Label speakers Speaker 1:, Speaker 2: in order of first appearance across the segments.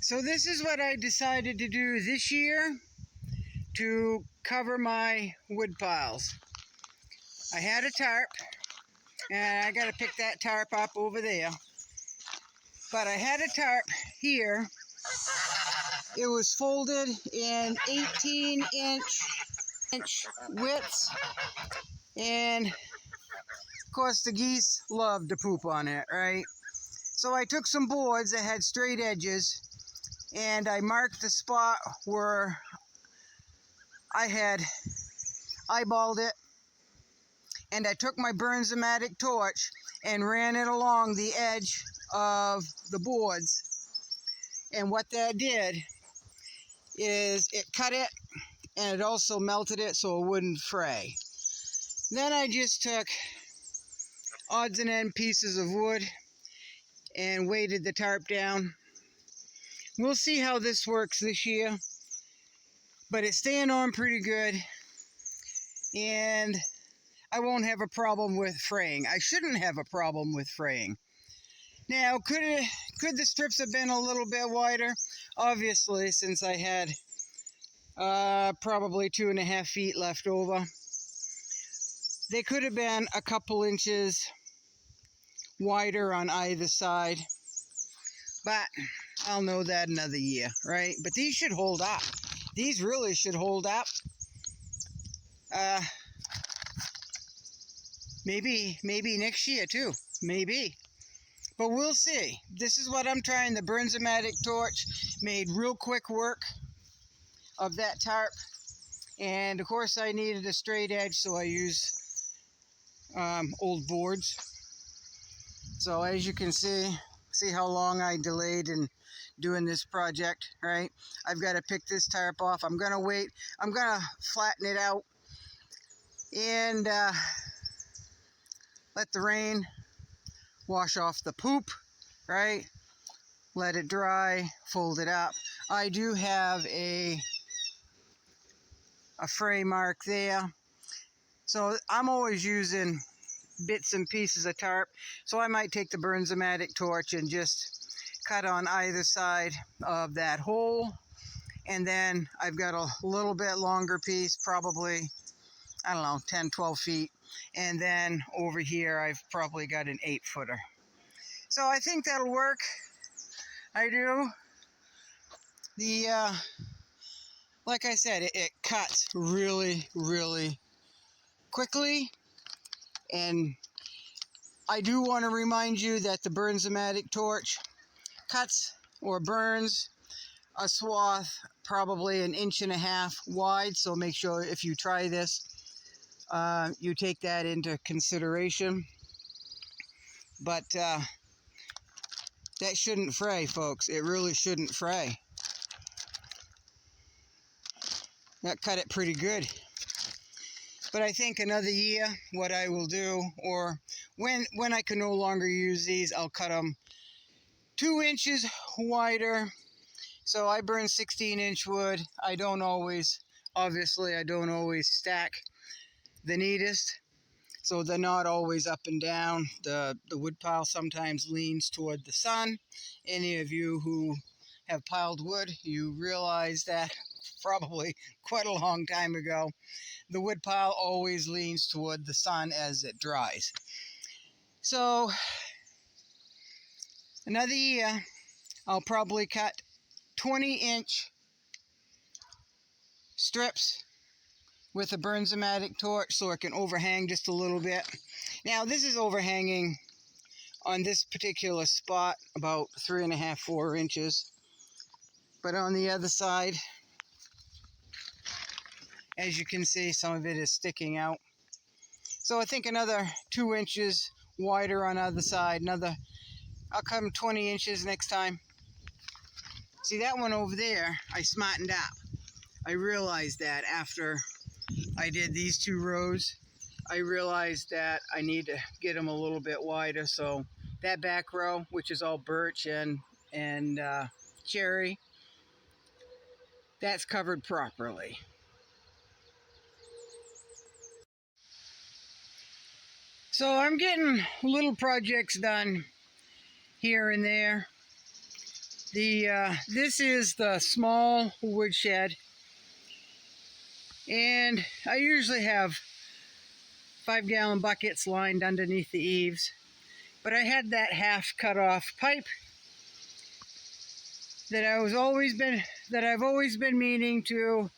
Speaker 1: So this is what I decided to do this year to cover my wood piles. I had a tarp, and I got to pick that tarp up over there. But I had a tarp here. It was folded in 18-inch widths, and of course the geese love to poop on it, right? So I took some boards that had straight edges, and I marked the spot where I had eyeballed it, and I took my Bernzomatic torch and ran it along the edge of the boards. And what that did is it cut it, and it also melted it so it wouldn't fray. Then I just took odds and end pieces of wood and weighted the tarp down. We'll see how this works this year, but it's staying on pretty good, and I won't have a problem with fraying. I shouldn't have a problem with fraying. Now, could the strips have been a little bit wider? Obviously, since I had probably 2.5 feet left over. They could have been a couple inches wider on either side, but I'll know that another year, right? But these should hold up. These really should hold up. Maybe next year too, maybe. But we'll see. This is what I'm trying. The Bernzomatic torch made real quick work of that tarp. And of course I needed a straight edge, so I used old boards. So as you can see how long I delayed in doing this project, right? I've got to pick this tarp off. I'm going to wait. I'm going to flatten it out and let the rain wash off the poop, right? Let it dry, fold it up. I do have a fray mark there. So I'm always using bits and pieces of tarp. So I might take the Bernzomatic torch and just cut on either side of that hole. And then I've got a little bit longer piece, probably, I don't know, 10, 12 feet. And then over here, I've probably got an 8-footer. So I think that'll work. I do. Like I said, it cuts really, really quickly. And I do want to remind you that the Bernzomatic torch cuts or burns a swath probably 1.5 inches wide. So make sure if you try this, you take that into consideration. But that shouldn't fray, folks. It really shouldn't fray. That cut it pretty good. But I think another year, what I will do, or when I can no longer use these, I'll cut them 2 inches wider. So I burn 16-inch wood. I don't always stack the neatest. So they're not always up and down. The wood pile sometimes leans toward the sun. Any of you who have piled wood, you realize that probably quite a long time ago. The wood pile always leans toward the sun as it dries. So another year, I'll probably cut 20-inch strips with a Bernzomatic torch so it can overhang just a little bit. Now this is overhanging on this particular spot about 3.5, 4 inches. But on the other side, as you can see, some of it is sticking out. So I think another 2 inches wider on the other side. I'll cut them 20 inches next time. See, that one over there, I smartened up. I realized that after I did these 2 rows, I realized that I need to get them a little bit wider. So that back row, which is all birch and cherry, that's covered properly. So I'm getting little projects done here and there. This is the small woodshed, and I usually have 5-gallon buckets lined underneath the eaves, but I had that half cut off pipe that I've always been meaning to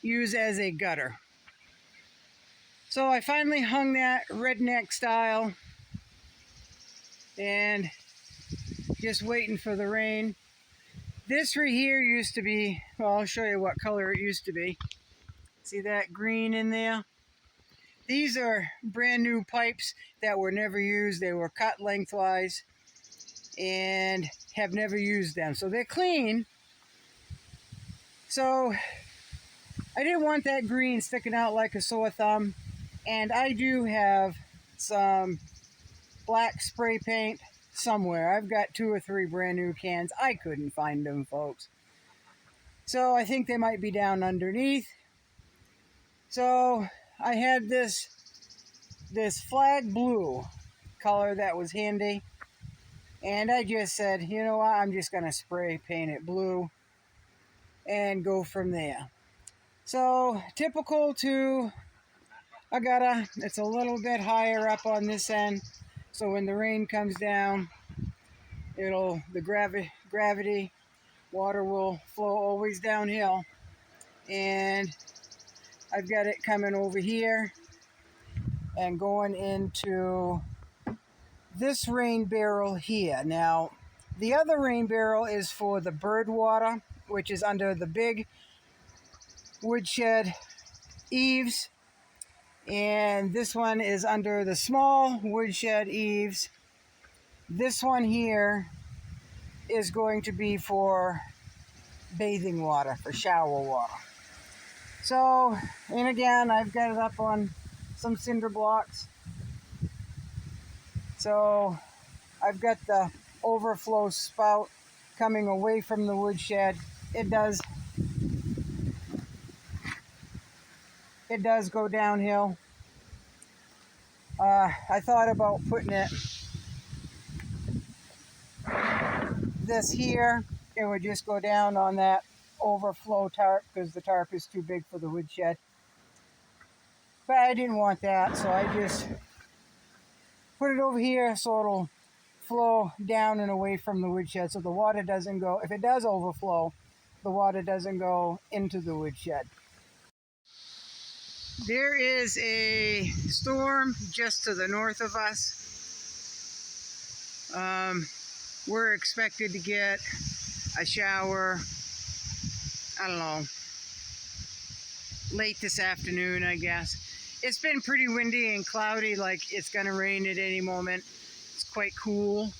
Speaker 1: use as a gutter. So I finally hung that redneck style and just waiting for the rain. This right here used to be, well, I'll show you what color it used to be. See that green in there? These are brand new pipes that were never used. They were cut lengthwise and have never used them. So they're clean. So I didn't want that green sticking out like a sore thumb. And I do have some black spray paint somewhere. I've got 2 or 3 brand new cans. I couldn't find them, folks. So I think they might be down underneath. So I had this flag blue color that was handy. And I just said, you know what, I'm just going to spray paint it blue and go from there. So typical to a gutter, it's a little bit higher up on this end. So when the rain comes down, the gravity, water will flow always downhill. And I've got it coming over here and going into this rain barrel here. Now, the other rain barrel is for the bird water, which is under the big woodshed eaves. And this one is under the small woodshed eaves. This one here is going to be for bathing water, for shower water. So, and again, I've got it up on some cinder blocks. So I've got the overflow spout coming away from the woodshed. It does go downhill. I thought about putting this here. It would just go down on that overflow tarp because the tarp is too big for the woodshed. But I didn't want that, so I just put it over here so it'll flow down and away from the woodshed so the water doesn't go, if it does overflow, the water doesn't go into the woodshed. There is a storm just to the north of us. We're expected to get a shower, I don't know, late this afternoon, I guess. It's been pretty windy and cloudy, like it's gonna rain at any moment. It's quite cool.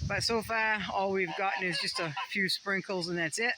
Speaker 1: But so far, all we've gotten is just a few sprinkles and that's it.